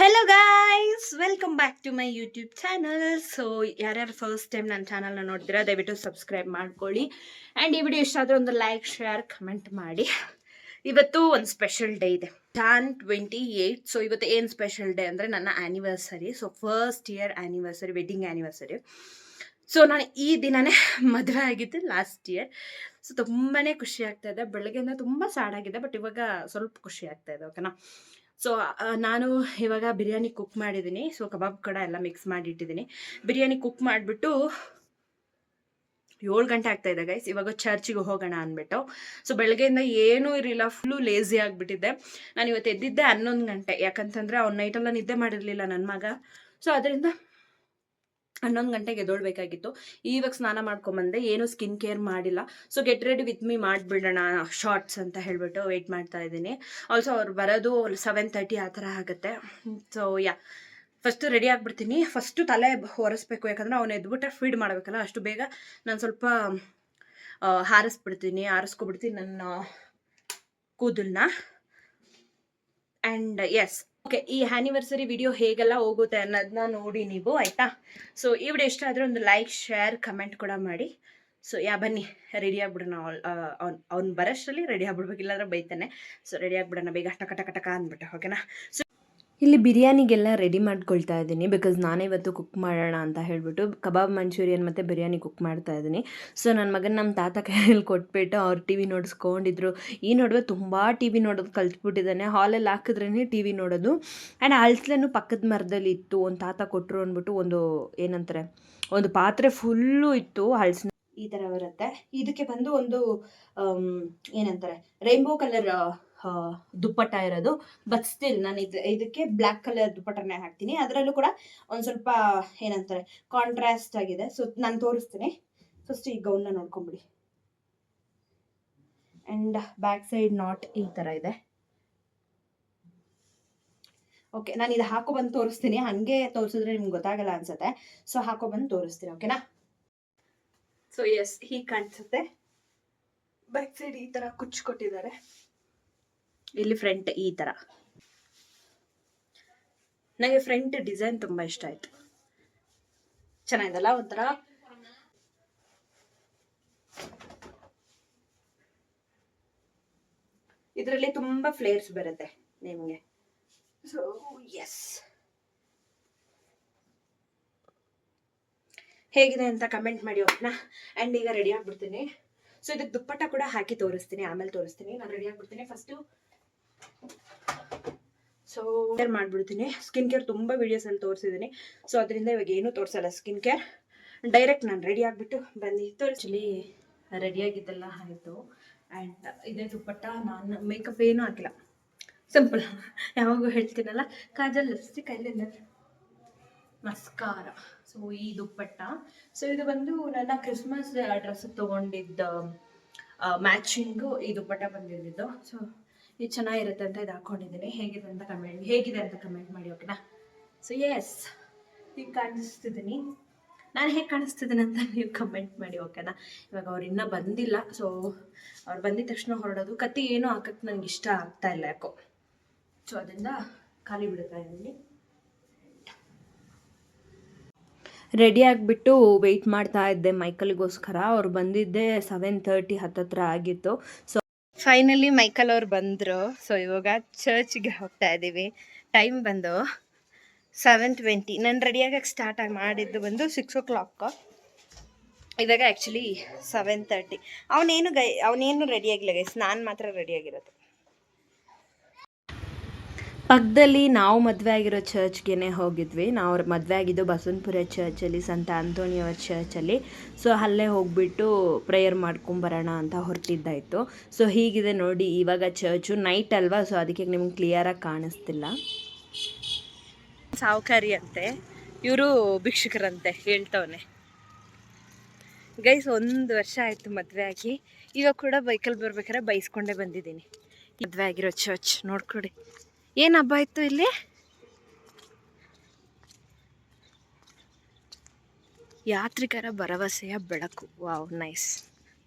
Hello guys, welcome back to my YouTube channel. So ಯಾರ್ಯಾರು first time ನನ್ನ ಚಾನಲ್ನ ನೋಡ್ತೀರಾ ದಯವಿಟ್ಟು ಸಬ್ಸ್ಕ್ರೈಬ್ ಮಾಡ್ಕೊಳ್ಳಿ. ಆ್ಯಂಡ್ ಈ ವಿಡಿಯೋ ಇಷ್ಟ ಆದರೆ ಒಂದು ಲೈಕ್, ಶೇರ್, ಕಮೆಂಟ್ ಮಾಡಿ. ಇವತ್ತು ಒಂದು ಸ್ಪೆಷಲ್ ಡೇ ಇದೆ, Jan 28. ಸೊ ಇವತ್ತು ಏನು ಸ್ಪೆಷಲ್ ಡೇ ಅಂದರೆ ನನ್ನ anniversary. So first year anniversary, wedding anniversary. So ನಾನು ಈ ದಿನನೇ ಮದುವೆ ಆಗಿದ್ದು ಲಾಸ್ಟ್ ಇಯರ್. ಸೊ ತುಂಬಾ ಖುಷಿ ಆಗ್ತಾ ಇದೆ. ಬೆಳಗ್ಗೆಯಿಂದ ತುಂಬ ಸ್ಯಾಡ್ ಆಗಿದೆ, ಬಟ್ ಇವಾಗ ಸ್ವಲ್ಪ ಖುಷಿ ಆಗ್ತಾ ಇದೆ. ಓಕೆನಾ. ಸೊ ನಾನು ಇವಾಗ ಬಿರಿಯಾನಿ ಕುಕ್ ಮಾಡಿದ್ದೀನಿ. ಸೊ ಕಬಾಬ್ ಕಡ ಎಲ್ಲ ಮಿಕ್ಸ್ ಮಾಡಿಟ್ಟಿದ್ದೀನಿ. ಬಿರಿಯಾನಿ ಕುಕ್ ಮಾಡಿಬಿಟ್ಟು 7 ಗಂಟೆ ಆಗ್ತಾ ಇದೆ ಗೈಸ್. ಇವಾಗ ಚರ್ಚಿಗೆ ಹೋಗೋಣ ಅಂದ್ಬಿಟ್ಟು. ಸೊ ಬೆಳಗ್ಗೆಯಿಂದ ಏನೂ ಇರಲಿಲ್ಲ, ಫುಲ್ಲು ಲೇಸಿ ಆಗಿಬಿಟ್ಟಿದ್ದೆ. ನಾನು ಇವತ್ತು ಎದ್ದಿದ್ದೆ 11 ಗಂಟೆ. ಯಾಕಂತಂದರೆ ಅವ್ನು ನೈಟೆಲ್ಲ ನಿದ್ದೆ ಮಾಡಿರಲಿಲ್ಲ ನನ್ನ ಮಗ. ಸೊ ಅದರಿಂದ 11 ಗಂಟೆಗೆ ಎದ್ದೊಳ್ಬೇಕಾಗಿತ್ತು. ಇವಾಗ ಸ್ನಾನ ಮಾಡ್ಕೊಂಬಂದೆ, ಏನು ಸ್ಕಿನ್ ಕೇರ್ ಮಾಡಿಲ್ಲ. So get ready with me ಮಾಡಿಬಿಡೋಣ ಶಾರ್ಟ್ಸ್ ಅಂತ ಹೇಳ್ಬಿಟ್ಟು ವೆಯ್ಟ್ ಮಾಡ್ತಾ ಇದ್ದೀನಿ. ಆಲ್ಸೋ ಅವ್ರು ಬರೋದು 7:30 ಆ ಥರ ಆಗುತ್ತೆ. ಸೊ ಫಸ್ಟು ರೆಡಿ ಆಗಿಬಿಡ್ತೀನಿ. ಫಸ್ಟು ತಲೆ ಒರೆಸ್ಬೇಕು, ಯಾಕಂದರೆ ಅವ್ನು ಎದ್ಬಿಟ್ರೆ ಫೀಡ್ ಮಾಡಬೇಕಲ್ಲ. ಅಷ್ಟು ಬೇಗ ನಾನು ಸ್ವಲ್ಪ ಆರಿಸ್ಕೊಬಿಡ್ತೀನಿ ನನ್ನ ಕೂದಲನ್ನ. ಆ್ಯಂಡ್ ಎಸ್, ಓಕೆ, ಈ ಆ್ಯನಿವರ್ಸರಿ ವಿಡಿಯೋ ಹೇಗೆಲ್ಲ ಹೋಗುತ್ತೆ ಅನ್ನೋದನ್ನ ನೋಡಿ ನೀವು, ಆಯಿತಾ. ಸೊ ಈ ವಿಡಿಯೋ ಇಷ್ಟ ಆದರೆ ಒಂದು ಲೈಕ್, ಶೇರ್, ಕಮೆಂಟ್ ಕೂಡ ಮಾಡಿ. ಸೊ ಬನ್ನಿ ರೆಡಿ ಆಗ್ಬಿಡೋಣ. ಅವ್ನು ಬರೋಷ್ಟರಲ್ಲಿ ರೆಡಿ ಆಗ್ಬಿಡ್ಬೇಕು, ಇಲ್ಲಾಂದ್ರೆ ಬೈತಾನೆ. ಸೊ ರೆಡಿ ಆಗ್ಬಿಡೋಣ ಬೇಗ, ಟಕ ಅಂದ್ಬಿಟ್ಟು. ಓಕೆನಾ. ಸೊ ಇಲ್ಲಿ ಬಿರಿಯಾನಿಗೆಲ್ಲ ರೆಡಿ ಮಾಡ್ಕೊಳ್ತಾ ಇದ್ದೀನಿ, ಬಿಕಾಸ್ ನಾನೇ ಇವತ್ತು ಕುಕ್ ಮಾಡೋಣ ಅಂತ ಹೇಳ್ಬಿಟ್ಟು ಕಬಾಬ್ ಮಂಚೂರಿಯನ್ ಮತ್ತು ಬಿರಿಯಾನಿ ಕುಕ್ ಮಾಡ್ತಾ ಇದ್ದೀನಿ. ಸೊ ನನ್ನ ಮಗನ ನಮ್ಮ ತಾತ ಕೈಯಲ್ಲಿ ಕೊಟ್ಬಿಟ್ಟು ಅವ್ರು ಟಿ ವಿ ನೋಡಿಸ್ಕೊಂಡಿದ್ರು. ಈ ನಡುವೆ ತುಂಬ ಟಿ ವಿ ನೋಡೋದು ಕಲ್ತ್ಬಿಟ್ಟಿದ್ದಾನೆ. ಹಾಲಲ್ಲಿ ಹಾಕಿದ್ರೇ ಟಿ ವಿ ನೋಡೋದು. ಆ್ಯಂಡ್ ಹಲ್ಸ್ಲೇನು ಪಕ್ಕದ ಮರದಲ್ಲಿ ಇತ್ತು, ಒಂದು ತಾತ ಕೊಟ್ಟರು ಅಂದ್ಬಿಟ್ಟು ಒಂದು ಪಾತ್ರೆ ಫುಲ್ಲು ಇತ್ತು ಹಲ್ಸಿನ. ಈ ಥರ ಬರುತ್ತೆ. ಇದಕ್ಕೆ ಬಂದು ಒಂದು ರೈನ್ಬೋ ಕಲರ್ ದುಪ್ಪಟ್ಟ ಇರೋದು. ಬಟ್ ಸ್ಟಿಲ್ ನಾನು ಇದಕ್ಕೆ ಬ್ಲ್ಯಾಕ್ ಕಲರ್ ದುಪ್ಪಟ್ಟನೇ ಹಾಕ್ತೀನಿ. ಅದರಲ್ಲೂ ಕೂಡ ಒಂದು ಸ್ವಲ್ಪ ಕಾಂಟ್ರಾಸ್ಟ್ ಆಗಿದೆ. ಸೊ ನಾನು ತೋರಿಸ್ತೀನಿ. ಫಸ್ಟ್ ಈ ಗೌನ್ನ ನೋಡ್ಕೊಂಬಿಡಿ. ಆ್ಯಂಡ್ ಬ್ಯಾಕ್ ಸೈಡ್ ನಾಟ್ ಈ ಥರ ಇದೆ. ಓಕೆ, ನಾನು ಇದು ಹಾಕೊಬಂದು ತೋರಿಸ್ತೀನಿ. ಹಾಗೆ ತೋರಿಸಿದ್ರೆ ನಿಮ್ಗೆ ಗೊತ್ತಾಗಲ್ಲ ಅನ್ಸುತ್ತೆ. ಸೊ ಹಾಕೊಬಂದು ತೋರಿಸ್ತೀನಿ, ಓಕೆನಾ. ಸೊ ಎಸ್, ಹೀಗೆ ಕಾಣಿಸುತ್ತೆ. ಬ್ಯಾಕ್ ಸೈಡ್ ಈ ಥರ ಕೊಟ್ಟಿದ್ದಾರೆ. ಇಲ್ಲಿ ಫ್ರಂಟ್ ಈ ಥರ. ನನಗೆ ಫ್ರಂಟ್ ಡಿಸೈನ್ ತುಂಬ ಇಷ್ಟ ಆಯಿತು. ಚೆನ್ನಾಗಿದಲ್ಲ ಒಂಥರ. ಇದರಲ್ಲಿ ತುಂಬ ಫ್ಲೇರ್ಸ್ ಬರುತ್ತೆ ನಿಮಗೆ. ಸೊ ಎಸ್, ಹೇಗಿದೆ ಅಂತ ಕಮೆಂಟ್ ಮಾಡಿ, ಓಕೆನಾ. ಆ್ಯಂಡ್ ಈಗ ರೆಡಿ ಆಗ್ಬಿಡ್ತೀನಿ. ಸೊ ಇದಕ್ಕೆ ದುಪ್ಪಟ್ಟ ಕೂಡ ಹಾಕಿ ತೋರಿಸ್ತೀನಿ, ಆಮೇಲೆ ತೋರಿಸ್ತೀನಿ. ನಾನು ರೆಡಿ ಆಗ್ಬಿಡ್ತೀನಿ ಫಸ್ಟು. ಸೊ ಕೇರ್ ಮಾಡಿಬಿಡ್ತೀನಿ. ಸ್ಕಿನ್ ಕೇರ್ ತುಂಬ ವೀಡಿಯೋಸಲ್ಲಿ ತೋರಿಸಿದ್ದೀನಿ. ಸೊ ಅದರಿಂದ ಇವಾಗ ಏನೂ ತೋರಿಸಲ್ಲ ಸ್ಕಿನ್ ಕೇರ್. ಡೈರೆಕ್ಟ್ ನಾನು ರೆಡಿ ಆಗಿಬಿಟ್ಟು ಬನ್ನಿ ತೋರಿಸಲಿ. ರೆಡಿಯಾಗಿದ್ದೆಲ್ಲ ಆಯಿತು. ಆ್ಯಂಡ್ ಇದೇ ದುಪ್ಪಟ್ಟ. ನಾನು ಮೇಕಪ್ ಏನೂ ಹಾಕಿಲ್ಲ, ಸಿಂಪಲ್. ಯಾವಾಗೂ ಹೇಳ್ತೀನಲ್ಲ, kajal, lipstick, eyeliner, mascara. So ಈ ದುಪ್ಪಟ್ಟ. ಸೊ ಇದು ಬಂದು ನನ್ನ ಕ್ರಿಸ್ಮಸ್ ಡ್ರೆಸ್ ತೊಗೊಂಡಿದ್ದ ಮ್ಯಾಚಿಂಗು ಈ ದುಪ್ಪಟ್ಟ ಬಂದಿದ್ದು. ಸೊ ಇದು ಚೆನ್ನಾಗಿರುತ್ತೆ ಅಂತ ಇದು ಹಾಕ್ಕೊಂಡಿದ್ದೀನಿ. ಹೇಗಿದೆ ಅಂತ ಕಮೆಂಟ್ ಮಾಡಿ, ಓಕೆನಾ. ಸೊ ಎಸ್, ಹೀಗೆ ಕಾಣಿಸ್ತಿದ್ದೀನಿ. ನಾನು ಹೇಗೆ ಕಾಣಿಸ್ತಿದ್ದೀನಿ ಅಂತ ನೀವು ಕಮೆಂಟ್ ಮಾಡಿ, ಓಕೆನಾ. ಇವಾಗ ಅವ್ರು ಇನ್ನೂ ಬಂದಿಲ್ಲ. ಸೊ ಅವ್ರು ಬಂದಿದ ತಕ್ಷಣ ಹೊರಡೋದು. ಕತ್ತಿ ಏನೂ ಹಾಕಕ್ಕೆ ನನಗೆ ಇಷ್ಟ ಆಗ್ತಾ ಇಲ್ಲ ಯಾಕೋ. ಸೊ ಅದರಿಂದ ಖಾಲಿ ಬಿಡ್ತಾ ಇದ್ದೀನಿ. ರೆಡಿ ಆಗಿಬಿಟ್ಟು ವೆಯ್ಟ್ ಮಾಡ್ತಾ ಇದ್ದೆ ಮೈಕಲ್ಗೋಸ್ಕರ. ಅವ್ರು ಬಂದಿದ್ದೆ 7:30 ಹತ್ತತ್ರ ಆಗಿತ್ತು. ಸೊ ಫೈನಲಿ ಮೈಕಲ್ ಅವ್ರು ಬಂದರು. ಸೊ ಇವಾಗ ಚರ್ಚ್ಗೆ ಹೋಗ್ತಾ ಇದ್ದೀವಿ. ಟೈಮ್ ಬಂದು 7:20. ನಾನು ರೆಡಿಯಾಗಕ್ಕೆ ಸ್ಟಾರ್ಟ್ ಮಾಡಿದ್ದು ಬಂದು 6 o'clock. ಇವಾಗ ಆ್ಯಕ್ಚುಲಿ 7:30. ಅವನೇನು ರೆಡಿಯಾಗಿಲ್ಲ ಗೈಸ್, ನಾನು ಮಾತ್ರ ರೆಡಿಯಾಗಿರೋದು. ಪಕ್ಕದಲ್ಲಿ ನಾವು ಮದುವೆ ಆಗಿರೋ ಚರ್ಚ್ಗೆ ಹೋಗಿದ್ವಿ. ನಾವು ಮದುವೆ ಆಗಿದ್ದು ಬಸವನಪುರ ಚರ್ಚಲ್ಲಿ, ಸಂತ ಆಂಟೋನಿಯೋ ಚರ್ಚಲ್ಲಿ. ಸೊ ಅಲ್ಲೇ ಹೋಗ್ಬಿಟ್ಟು ಪ್ರೇಯರ್ ಮಾಡ್ಕೊಂಬರೋಣ ಅಂತ ಹೊರಟಿದ್ದಾಯಿತು. ಸೊ ಹೀಗಿದೆ ನೋಡಿ ಇವಾಗ ಚರ್ಚು. ನೈಟ್ ಅಲ್ವಾ, ಸೊ ಅದಕ್ಕೆ ನಿಮ್ಗೆ ಕ್ಲಿಯರಾಗಿ ಕಾಣಿಸ್ತಿಲ್ಲ. ಸಾವುಕಾರಿ ಅಂತೆ, ಇವರು ಭಿಕ್ಷುಕರಂತೆ ಹೇಳ್ತವನೆ. ಗೈಸ್ 1 ವರ್ಷ ಆಯಿತು ಮದುವೆ ಆಗಿ. ಇವಾಗ ಕೂಡ ಬೈಕಲ್ಲಿ ಬರ್ಬೇಕಾದ್ರೆ ಬೈಸ್ಕೊಂಡೇ ಬಂದಿದ್ದೀನಿ. ಮದುವೆ ಆಗಿರೋ ಚರ್ಚ್ ನೋಡ್ಕೊಡಿ. ಏನು ಹಬ್ಬ ಇತ್ತು ಇಲ್ಲಿ? ಯಾತ್ರಿಕರ ಭರವಸೆಯ ಬೆಳಕು. Wow, nice,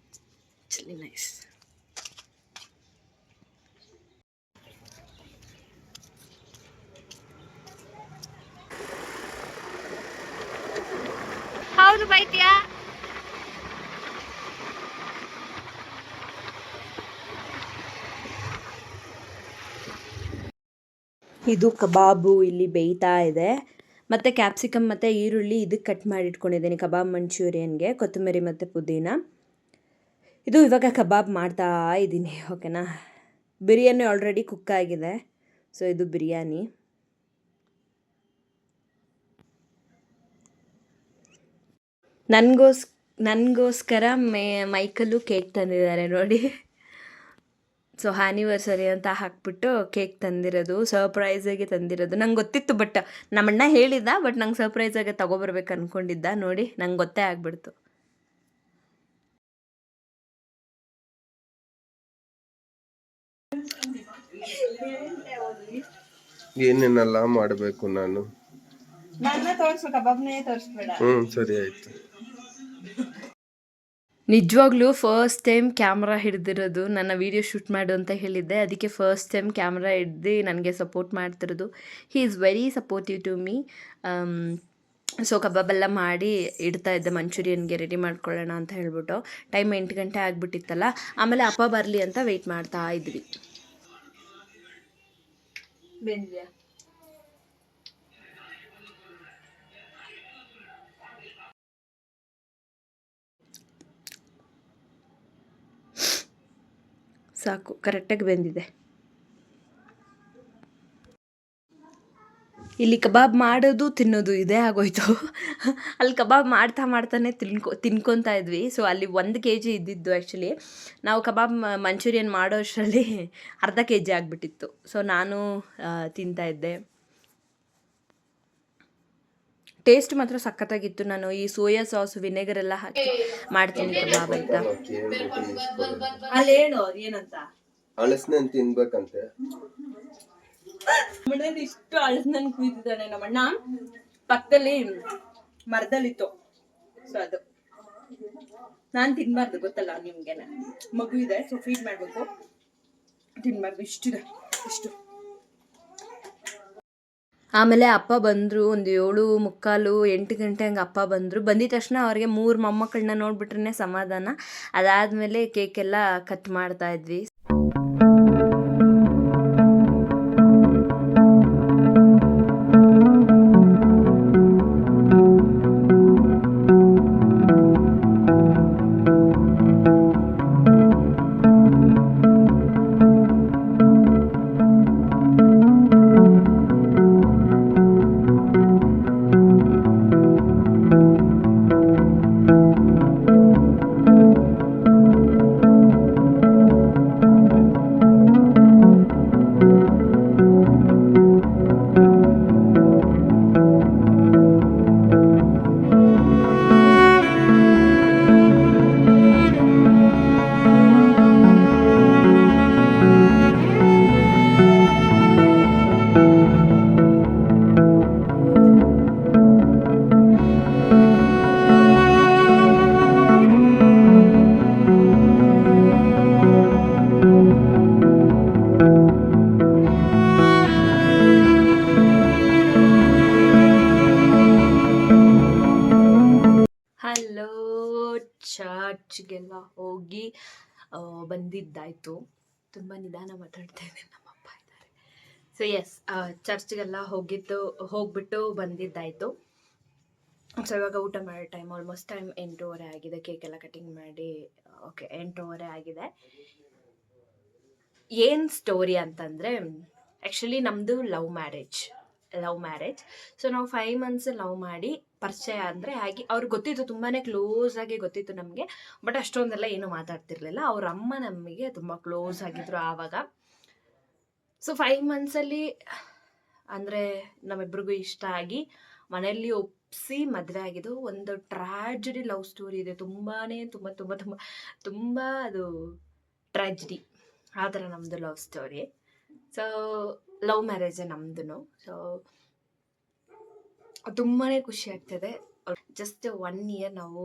actually nice. ಯಾವಾಗ್ಲೂ ಬೈತೀಯಾ? ಇದು ಕಬಾಬು ಇಲ್ಲಿ ಬೇಯ್ತಾ ಇದೆ. ಮತ್ತು ಕ್ಯಾಪ್ಸಿಕಮ್ ಮತ್ತು ಈರುಳ್ಳಿ ಇದಕ್ಕೆ ಕಟ್ ಮಾಡಿ ಇಟ್ಕೊಂಡಿದ್ದೀನಿ ಕಬಾಬ್ ಮಂಚೂರಿಯನ್ಗೆ, ಕೊತ್ತಂಬರಿ ಮತ್ತು ಪುದೀನ. ಇದು ಇವಾಗ ಕಬಾಬ್ ಮಾಡ್ತಾ ಇದ್ದೀನಿ, ಓಕೆನಾ. ಬಿರಿಯಾನಿ ಆಲ್ರೆಡಿ ಕುಕ್ ಆಗಿದೆ, ಸೊ ಇದು ಬಿರಿಯಾನಿ. ನನಗೋಸ್ಕರ ಮೈಕಲ್ಲು ಕೇಕ್ ತಂದಿದ್ದಾರೆ ನೋಡಿ. ಸೊ ಆ್ಯನಿವರ್ಸರಿ ಅಂತ ಹಾಕ್ಬಿಟ್ಟು ಕೇಕ್ ತಂದಿರೋದು, ಸರ್ಪ್ರೈಸಾಗಿ ತಂದಿರೋದು. ನಂಗೆ ಗೊತ್ತಿತ್ತು, ಬಟ್ ನಮ್ಮಣ್ಣ ಹೇಳಿದ್ದ, ಬಟ್ ನಂಗೆ ಸರ್ಪ್ರೈಸಾಗಿ ತೊಗೊಬರ್ಬೇಕು ಅಂದ್ಕೊಂಡಿದ್ದ. ನೋಡಿ ನಂಗೆ ಗೊತ್ತೇ ಆಗ್ಬಿಡ್ತು. ಏನೇನೆಲ್ಲ ಮಾಡಬೇಕು ನಾನು? ತೋರಿಸು, ಕಬಾಬ್ನೇ ತೋರಿಸ್ಬೇಡ. ಸರಿ ಆಯ್ತು. ನಿಜವಾಗ್ಲೂ ಫಸ್ಟ್ ಟೈಮ್ ಕ್ಯಾಮ್ರಾ ಹಿಡ್ದಿರೋದು. ನನ್ನ ವೀಡಿಯೋ ಶೂಟ್ ಮಾಡು ಅಂತ ಹೇಳಿದ್ದೆ, ಅದಕ್ಕೆ ಫಸ್ಟ್ ಟೈಮ್ ಕ್ಯಾಮ್ರಾ ಹಿಡ್ದು ನನಗೆ ಸಪೋರ್ಟ್ ಮಾಡ್ತಿರೋದು. He is very supportive to me. So ಕಬಾಬೆಲ್ಲ ಮಾಡಿ ಇಡ್ತಾ ಇದ್ದೆ, ಮಂಚೂರಿಯನ್ಗೆ ರೆಡಿ ಮಾಡ್ಕೊಳ್ಳೋಣ ಅಂತ ಹೇಳ್ಬಿಟ್ಟು. ಟೈಮ್ 8 ಗಂಟೆ ಆಗಿಬಿಟ್ಟಿತ್ತಲ್ಲ. ಆಮೇಲೆ ಅಪ್ಪ ಬರಲಿ ಅಂತ ವೆಯ್ಟ್ ಮಾಡ್ತಾ ಇದ್ವಿ. ಸಾಕು, ಕರೆಕ್ಟಾಗಿ ಬೆಂದಿದೆ. ಇಲ್ಲಿ ಕಬಾಬ್ ಮಾಡೋದು ತಿನ್ನೋದು ಇದೇ ಆಗೋಯ್ತು. ಅಲ್ಲಿ ಕಬಾಬ್ ಮಾಡ್ತಾನೆ ತಿನ್ಕೊತಾ ಇದ್ವಿ. ಸೊ ಅಲ್ಲಿ 1 kg ಇದ್ದಿದ್ದು. ಆ್ಯಕ್ಚುಲಿ ನಾವು ಕಬಾಬ್ ಮಂಚೂರಿಯನ್ ಮಾಡೋ ಅಷ್ಟರಲ್ಲಿ ಅರ್ಧ kg ಆಗಿಬಿಟ್ಟಿತ್ತು. ಸೊ ನಾನು ತಿಂತಾಯಿದ್ದೆ. ಟೇಸ್ಟ್ ಮಾತ್ರ ಸಖತ್ತಾಗಿತ್ತು. ನಾನು ಈ ಸೋಯಾ ಸಾಸ್, ವಿನೆಗರ್ ಎಲ್ಲ ಹಾಕಿ ಮಾಡ್ತೀನಿ ಕಬಾಬ್ ಅಂತ. ಅಲ್ಲಿ ಹೇಳು ಏನಂತ. ಹಳಸ್ನನ್ ತಿನ್ಬೇಕಂತೆ. ಮನೇಲಿ ಇಷ್ಟು ಹಳಸ್ನನ್ ಕುಯ್ದಿದ್ದಾನೆ ನಮ್ಮಣ್ಣ. ಪಕ್ಕದಲ್ಲಿ ಮರದಲ್ಲಿತ್ತು, ಸೊ ಅದು ನಾನು ತಿನ್ಬಾರ್ದು, ಗೊತ್ತಲ್ಲ ನಿಮ್ಗೆನೆ. ಮಗು ಇದೆ, ಸೊ ಫೀಡ್ ಮಾಡ್ಬೇಕು, ತಿನ್ಬಾರ್ದು. ಇಷ್ಟಿದೆ, ಇಷ್ಟು. ಆಮೇಲೆ ಅಪ್ಪ ಬಂದರು, ಒಂದು 7:45, 8 ಗಂಟೆ ಹಂಗೆ ಅಪ್ಪ ಬಂದರು. ಬಂದಿದ ತಕ್ಷಣ ಅವ್ರಿಗೆ 3 ಮೊಮ್ಮಕ್ಕಳನ್ನ ನೋಡ್ಬಿಟ್ರೆ ಸಮಾಧಾನ. ಅದಾದಮೇಲೆ ಕೇಕೆಲ್ಲ ಕಟ್ ಮಾಡ್ತಾ ಇದ್ವಿ. ಚರ್ಚ್ಗೆಲ್ಲ ಹೋಗಿ ಬಂದಿದ್ದಾಯಿತು. ತುಂಬ ನಿಧಾನ ಮಾತಾಡ್ತಾ ಇದ್ದೀನಿ, ನಮ್ಮಪ್ಪ ಇದ್ದಾರೆ. ಸೊ ಎಸ್, ಚರ್ಚ್ಗೆಲ್ಲ ಹೋಗ್ಬಿಟ್ಟು ಬಂದಿದ್ದಾಯಿತು. ಸೊ ಇವಾಗ ಊಟ ಮಾಡೋ ಟೈಮ್, ಆಲ್ಮೋಸ್ಟ್ ಟೈಮ್ 8:30 ಆಗಿದೆ. ಕೇಕೆಲ್ಲ ಕಟಿಂಗ್ ಮಾಡಿ ಓಕೆ 8:30 ಆಗಿದೆ. ಏನು ಸ್ಟೋರಿ ಅಂತಂದರೆ, ಆ್ಯಕ್ಚುಲಿ ನಮ್ಮದು ಲವ್ ಮ್ಯಾರೇಜ್. ಸೊ ನಾವು 5 months ಲವ್ ಮಾಡಿ ಪರಿಚಯ ಅಂದರೆ ಆಗಿ ಅವ್ರಿಗೆ ಗೊತ್ತಿತ್ತು, ತುಂಬಾ ಕ್ಲೋಸ್ ಆಗಿ ಗೊತ್ತಿತ್ತು ನಮಗೆ. ಬಟ್ ಅಷ್ಟೊಂದೆಲ್ಲ ಏನೂ ಮಾತಾಡ್ತಿರ್ಲಿಲ್ಲ. ಅವ್ರ ಅಮ್ಮ ನಮಗೆ ತುಂಬ ಕ್ಲೋಸ್ ಆಗಿದ್ರು ಆವಾಗ. ಸೊ 5 monthsಲ್ಲಿ ಅಂದರೆ ನಮ್ಮಿಬ್ರಿಗೂ ಇಷ್ಟ ಆಗಿ ಮನೆಯಲ್ಲಿ ಒಪ್ಪಿಸಿ ಮದುವೆ ಆಗಿದ್ದು. ಒಂದು ಟ್ರ್ಯಾಜಿಡಿ ಲವ್ ಸ್ಟೋರಿ ಇದೆ, ತುಂಬ ಅದು ಟ್ರ್ಯಾಜಿಡಿ. ಆ ಥರ ನಮ್ಮದು ಲವ್ ಸ್ಟೋರಿ. ಸೊ ಲವ್ ಮ್ಯಾರೇಜೇ ನಮ್ಮದು. ಸೊ ತುಂಬಾ ಖುಷಿ ಆಗ್ತದೆ. ಜಸ್ಟ್ 1 year ನಾವು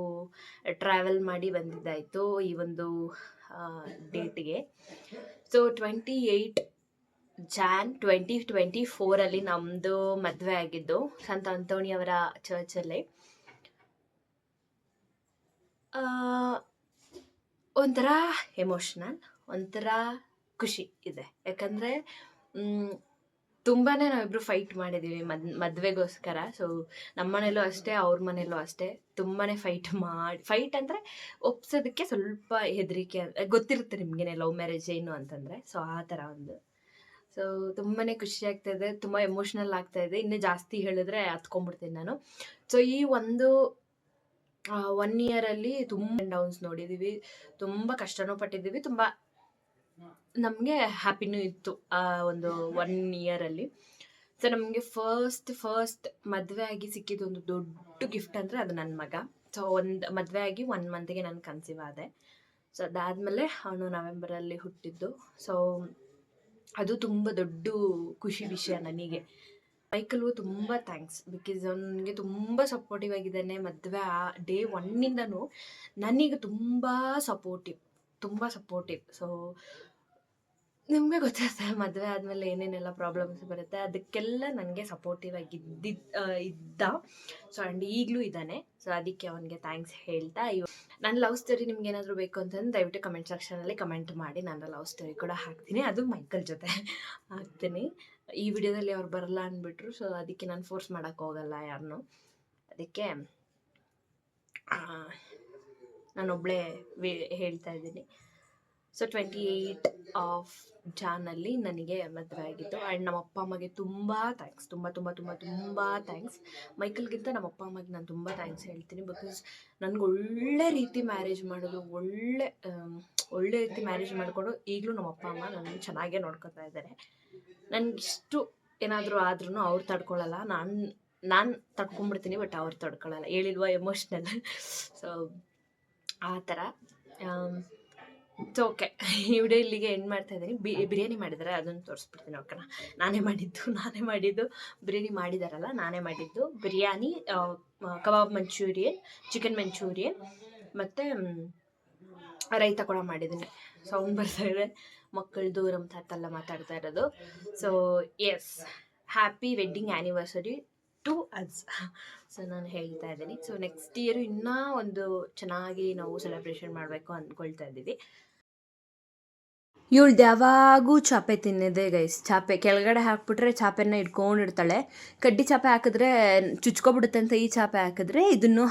ಟ್ರಾವೆಲ್ ಮಾಡಿ ಬಂದಿದ್ದಾಯಿತು ಈ ಒಂದು ಡೇಟ್ಗೆ. ಸೊ 28 Jan 2024 ನಮ್ಮದು ಮದುವೆ ಆಗಿದ್ದು ಸಂತ ಅಂತೋಣಿಯವರ ಚರ್ಚಲ್ಲಿ. ಒಂಥರ ಎಮೋಷ್ನಲ್, ಒಂಥರ ಖುಷಿ ಇದೆ. ಯಾಕಂದರೆ ತುಂಬಾ ನಾವಿಬ್ಬರು ಫೈಟ್ ಮಾಡಿದ್ದೀವಿ ಮದುವೆಗೋಸ್ಕರ. ಸೊ ನಮ್ಮ ಮನೇಲೂ ಅಷ್ಟೇ, ಅವ್ರ ಮನೇಲೂ ಅಷ್ಟೇ ತುಂಬಾ ಫೈಟ್ ಅಂದರೆ ಒಪ್ಸೋದಕ್ಕೆ ಸ್ವಲ್ಪ ಹೆದರಿಕೆ. ಗೊತ್ತಿರುತ್ತೆ ನಿಮಗೇನೆ ಲವ್ ಮ್ಯಾರೇಜ್ ಏನು ಅಂತಂದರೆ. ಸೊ ಆ ಥರ ಒಂದು. ಸೊ ತುಂಬಾ ಖುಷಿ ಆಗ್ತಾಯಿದೆ, ತುಂಬ ಎಮೋಷ್ನಲ್ ಆಗ್ತಾಯಿದೆ. ಇನ್ನೂ ಜಾಸ್ತಿ ಹೇಳಿದ್ರೆ ಹತ್ಕೊಂಡ್ಬಿಡ್ತೀನಿ ನಾನು. ಸೊ ಈ ಒಂದು 1 ಇಯರಲ್ಲಿ ತುಂಬ ಡೌನ್ಸ್ ನೋಡಿದ್ದೀವಿ, ತುಂಬ ಕಷ್ಟನೂ ಪಟ್ಟಿದ್ದೀವಿ, ತುಂಬ ನಮಗೆ ಹ್ಯಾಪಿನೂ ಇತ್ತು ಆ ಒಂದು 1 ಇಯರಲ್ಲಿ. ಸೊ ನಮಗೆ ಫಸ್ಟ್ ಮದುವೆ ಆಗಿ ಸಿಕ್ಕಿದ್ದು ಒಂದು ದೊಡ್ಡ ಗಿಫ್ಟ್ ಅಂದರೆ ಅದು ನನ್ನ ಮಗ. ಸೊ ಮದುವೆ ಆಗಿ 1 ಮಂತ್ಗೆ ನಾನು ಕನ್ಸೀವ್ ಆದೆ. ಸೊ ಅದಾದಮೇಲೆ ಅವನು ನವೆಂಬರಲ್ಲಿ ಹುಟ್ಟಿದ್ದು. ಸೊ ಅದು ತುಂಬ ದೊಡ್ಡ ಖುಷಿ ವಿಷಯ ನನಗೆ. ಮೈಕಲ್ಗೂ ತುಂಬ ಥ್ಯಾಂಕ್ಸ್, ಬಿಕಾಸ್ ಅವನಿಗೆ ತುಂಬ ಸಪೋರ್ಟಿವ್ ಆಗಿದ್ದಾನೆ. ಮದುವೆ ಡೇ 1ಇಂದನೂ ನನಗೆ ತುಂಬ ಸಪೋರ್ಟಿವ್. ಸೊ ನಿಮಗೆ ಗೊತ್ತಿರುತ್ತೆ ಮದುವೆ ಆದಮೇಲೆ ಏನೇನೆಲ್ಲ ಪ್ರಾಬ್ಲಮ್ಸ್ ಬರುತ್ತೆ, ಅದಕ್ಕೆಲ್ಲ ನನಗೆ ಸಪೋರ್ಟಿವ್ ಆಗಿ ಇದ್ದ. ಸೊ ಆ್ಯಂಡ್ ಈಗಲೂ ಇದ್ದಾನೆ. ಸೊ ಅದಕ್ಕೆ ಅವನಿಗೆ ಥ್ಯಾಂಕ್ಸ್ ಹೇಳ್ತಾ, ನನ್ನ ಲವ್ ಸ್ಟೋರಿ ನಿಮ್ಗೆ ಏನಾದರೂ ಬೇಕು ಅಂತಂದ್ರೆ ದಯವಿಟ್ಟು ಕಮೆಂಟ್ ಸೆಕ್ಷನಲ್ಲಿ ಕಮೆಂಟ್ ಮಾಡಿ. ನನ್ನ ಲವ್ ಸ್ಟೋರಿ ಕೂಡ ಹಾಕ್ತೀನಿ, ಅದು ಮೈಕಲ್ ಜೊತೆ ಹಾಕ್ತೀನಿ. ಈ ವಿಡಿಯೋದಲ್ಲಿ ಅವ್ರು ಬರಲ್ಲ ಅಂದ್ಬಿಟ್ರು. ಸೊ ಅದಕ್ಕೆ ನಾನು ಫೋರ್ಸ್ ಮಾಡೋಕ್ಕೆ ಹೋಗಲ್ಲ ಯಾರನ್ನೂ. ಅದಕ್ಕೆ ನಾನೊಬ್ಬಳೇ ಹೇಳ್ತಾ ಇದ್ದೀನಿ. ಸೊ 28 ಆಫ್ ಜಾನಲ್ಲಿ ನನಗೆ ಮದುವೆ ಆಗಿತ್ತು. ಆ್ಯಂಡ್ ನಮ್ಮ ಅಪ್ಪ ಅಮ್ಮಗೆ ತುಂಬ ಥ್ಯಾಂಕ್ಸ್, ತುಂಬ ಥ್ಯಾಂಕ್ಸ್. ಮೈಕಲ್ಗಿಂತ ನಮ್ಮ ಅಪ್ಪ ಅಮ್ಮಗೆ ನಾನು ತುಂಬ ಥ್ಯಾಂಕ್ಸ್ ಹೇಳ್ತೀನಿ. ಬಿಕಾಸ್ ನನಗೆ ಒಳ್ಳೆ ರೀತಿ ಮ್ಯಾರೇಜ್ ಮಾಡೋದು, ಒಳ್ಳೆ ರೀತಿ ಮ್ಯಾರೇಜ್ ಮಾಡಿಕೊಂಡು ಈಗಲೂ ನಮ್ಮ ಅಪ್ಪ ಅಮ್ಮ ನನಗೆ ಚೆನ್ನಾಗೇ ನೋಡ್ಕೊತಾ ಇದ್ದಾರೆ. ನನಗಿಷ್ಟು ಏನಾದರೂ ಆದ್ರೂ ಅವ್ರು ತಡ್ಕೊಳ್ಳಲ್ಲ, ನಾನು ತಡ್ಕೊಂಡ್ಬಿಡ್ತೀನಿ, ಬಟ್ ಅವ್ರು ತಡ್ಕೊಳ್ಳಲ್ಲ. ಹೇಳಿಲ್ವಾ ಎಮೋಷ್ನಲ್. ಸೊ ಆ ಥರ. ಸೊ ಓಕೆ, ಈ ವಿಡಿಯೋ ಇಲ್ಲಿಗೆ ಎಂಡ್ ಮಾಡ್ತಾ ಇದ್ದೀನಿ. ಬಿರಿಯಾನಿ ಮಾಡಿದ್ದಾರೆ, ಅದನ್ನು ತೋರಿಸ್ಬಿಡ್ತೀನಿ. ಓಕೆನಾ? ನಾನೇ ಮಾಡಿದ್ದು ಬಿರಿಯಾನಿ ಮಾಡಿದಾರಲ್ಲ, ನಾನೇ ಮಾಡಿದ್ದು ಬಿರಿಯಾನಿ, ಕಬಾಬ್ ಮಂಚೂರಿಯನ್, ಚಿಕನ್ ಮಂಚೂರಿಯನ್ ಮತ್ತು ರೈತ ಕೂಡ ಮಾಡಿದ್ದೀನಿ. ಸೌಂಡ್ ಬರ್ತಾ ಇದೆ, ಮಕ್ಕಳದು ನಮ್ಮ ತಾತೆಲ್ಲ ಮಾತಾಡ್ತಾ ಇರೋದು. So yes, happy wedding anniversary to us. So ನಾನು ಹೇಳ್ತಾ ಇದ್ದೀನಿ. ಸೊ ನೆಕ್ಸ್ಟ್ ಇಯರು ಇನ್ನೂ ಒಂದು ಚೆನ್ನಾಗಿ ನಾವು ಸೆಲೆಬ್ರೇಷನ್ ಮಾಡಬೇಕು ಅಂದ್ಕೊಳ್ತಾ ಇದ್ದೀವಿ. ಇವಳ್ದು ಯಾವಾಗೂ ಚಾಪೆ ತಿನ್ನೋದೇ ಗೈಸ್. ಚಾಪೆ ಕೆಳಗಡೆ ಹಾಕ್ಬಿಟ್ರೆ ಚಾಪೆನ ಇಟ್ಕೊಂಡಿರ್ತಾಳೆ. ಕಡ್ಡಿ ಚಾಪೆ ಹಾಕಿದ್ರೆ ಚುಚ್ಕೊಬಿಡುತ್ತೆ ಅಂತ ಈ ಚಾಪೆ ಹಾಕಿದ್ರೆ ಇದನ್ನು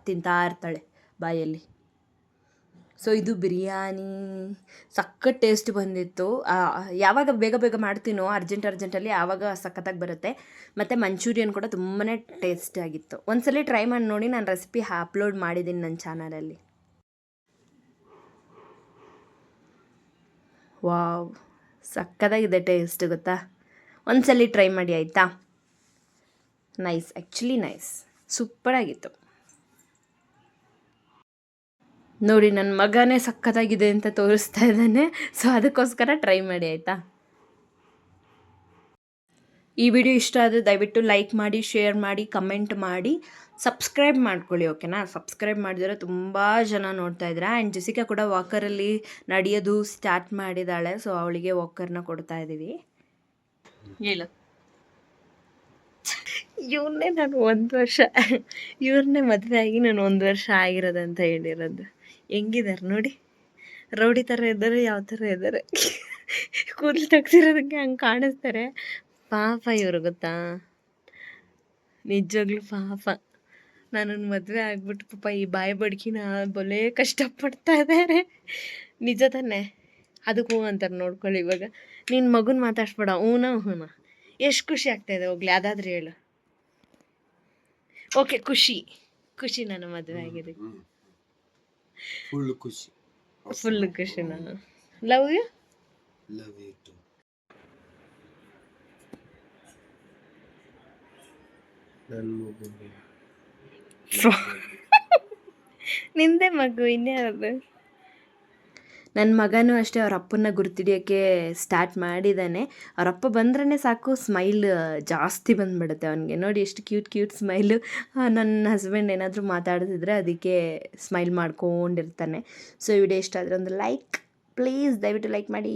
ತಿಂತಾ ಇರ್ತಾಳೆ ಬಾಯಲ್ಲಿ. ಸೊ ಇದು ಬಿರಿಯಾನಿ ಸಖತ್ ಟೇಸ್ಟ್ ಬಂದಿತ್ತು. ಯಾವಾಗ ಬೇಗ ಮಾಡ್ತೀನೋ ಅರ್ಜೆಂಟಲ್ಲಿ ಆವಾಗ ಸಖತ್ತಾಗಿ ಬರುತ್ತೆ. ಮತ್ತು ಮಂಚೂರಿಯನ್ ಕೂಡ ತುಂಬಾ ಟೇಸ್ಟ್ ಆಗಿತ್ತು. ಒಂದ್ಸಲ ಟ್ರೈ ಮಾಡಿ ನೋಡಿ, ನಾನು ರೆಸಿಪಿ ಅಪ್ಲೋಡ್ ಮಾಡಿದ್ದೀನಿ ನನ್ನ ಚಾನಲಲ್ಲಿ. ವಾವ್, ಸಕ್ಕತ್ತಾಗಿದೆ ಟೇಸ್ಟ್, ಗೊತ್ತಾ? ಒಂದ್ಸಲ ಟ್ರೈ ಮಾಡಿ ಆಯಿತಾ? ನೈಸ್, ಆ್ಯಕ್ಚುಲಿ ನೈಸ್, ಸೂಪರಾಗಿತ್ತು. ನೋಡಿ, ನನ್ನ ಮಗನೇ ಸಕ್ಕತ್ತಾಗಿದೆ ಅಂತ ತೋರಿಸ್ತಾ ಇದ್ದಾನೆ. ಸೊ ಅದಕ್ಕೋಸ್ಕರ ಟ್ರೈ ಮಾಡಿ ಆಯಿತಾ? ಈ ವಿಡಿಯೋ ಇಷ್ಟ ಆದರೆ ದಯವಿಟ್ಟು ಲೈಕ್ ಮಾಡಿ, ಶೇರ್ ಮಾಡಿ, ಕಮೆಂಟ್ ಮಾಡಿ, ಸಬ್ಸ್ಕ್ರೈಬ್ ಮಾಡ್ಕೊಳ್ಳಿ. ಓಕೆನಾ? ಸಬ್ಸ್ಕ್ರೈಬ್ ಮಾಡಿದರೆ ತುಂಬ ಜನ ನೋಡ್ತಾ ಇದ್ದೀರಾ. ಆ್ಯಂಡ್ ಜೆಸಿಕಾ ಕೂಡ ವಾಕರಲ್ಲಿ ನಡೆಯೋದು ಸ್ಟಾರ್ಟ್ ಮಾಡಿದ್ದಾಳೆ. ಸೊ ಅವಳಿಗೆ ವಾಕರ್ನ ಕೊಡ್ತಾ ಇದ್ದೀವಿ. ಹೇಳು. ಇವ್ರನ್ನೇ ನಾನು 1 ವರ್ಷ, ಇವ್ರನ್ನೇ ಮದುವೆ ಆಗಿ ನಾನು 1 ವರ್ಷ ಆಗಿರೋದಂತ ಹೇಳಿರೋದು. ಹೆಂಗಿದ್ದಾರೆ ನೋಡಿ, ರೌಡಿ ಥರ ಇದ್ದಾರೆ, ಯಾವ ಥರ ಇದ್ದಾರೆ. ಕೂದಲು ತೆಗ್ದಿರೋದಕ್ಕೆ ಹಂಗೆ ಕಾಣಿಸ್ತಾರೆ. ಪಾಪ ಇವರು, ಗೊತ್ತಾ? ನಿಜವಾಗ್ಲೂ ಪಾಪ. ನನ್ನನ್ನು ಮದುವೆ ಆಗ್ಬಿಟ್ಟು ಪಾಪ ಈ ಬಾಯಿ ಬಡ್ಕಿನ ಬೊಲೆ ಕಷ್ಟಪಡ್ತಾ ಇದ್ದಾರೆ. ನಿಜ ತಾನೆ? ಅದಕ್ಕೆ ಹ್ಞೂ ಅಂತಾರೆ. ನೋಡ್ಕೊಳ್ಳಿ, ಇವಾಗ ನಿನ್ನ ಮಗುನ ಮಾತಾಡ್ಸ್ಬೇಡ. ಹ್ಞೂನಾ ಎಷ್ಟು ಖುಷಿ ಆಗ್ತಾಯಿದೆ. ಹೋಗ್ಲಿ, ಅದಾದ್ರೆ ಹೇಳು. ಓಕೆ, ಖುಷಿ ನಾನು ಮದುವೆ ಆಗಿದೆ. ಫುಲ್ ಖುಷಿ ನಾನು. Love you too. ನಿಂದೆ ಮಗು, ಇನ್ಯಾರದು? ನನ್ನ ಮಗನೂ ಅಷ್ಟೇ ಅವ್ರ ಅಪ್ಪನ್ನ ಗುರ್ತಿಡಿಯೋಕ್ಕೆ ಸ್ಟಾರ್ಟ್ ಮಾಡಿದ್ದಾನೆ. ಅವರಪ್ಪ ಬಂದ್ರೇ ಸಾಕು, ಸ್ಮೈಲ್ ಜಾಸ್ತಿ ಬಂದುಬಿಡುತ್ತೆ ಅವನಿಗೆ. ನೋಡಿ ಎಷ್ಟು ಕ್ಯೂಟ್ ಸ್ಮೈಲು. ನನ್ನ ಹಸ್ಬೆಂಡ್ ಏನಾದರೂ ಮಾತಾಡ್ತಿದ್ರೆ ಅದಕ್ಕೆ ಸ್ಮೈಲ್ ಮಾಡ್ಕೊಂಡಿರ್ತಾನೆ. ಸೊ ಈ ವಿಡಿಯೋ ಇಷ್ಟ ಆದರೆ ಒಂದು ಲೈಕ್ ಪ್ಲೀಸ್, ದಯವಿಟ್ಟು ಲೈಕ್ ಮಾಡಿ.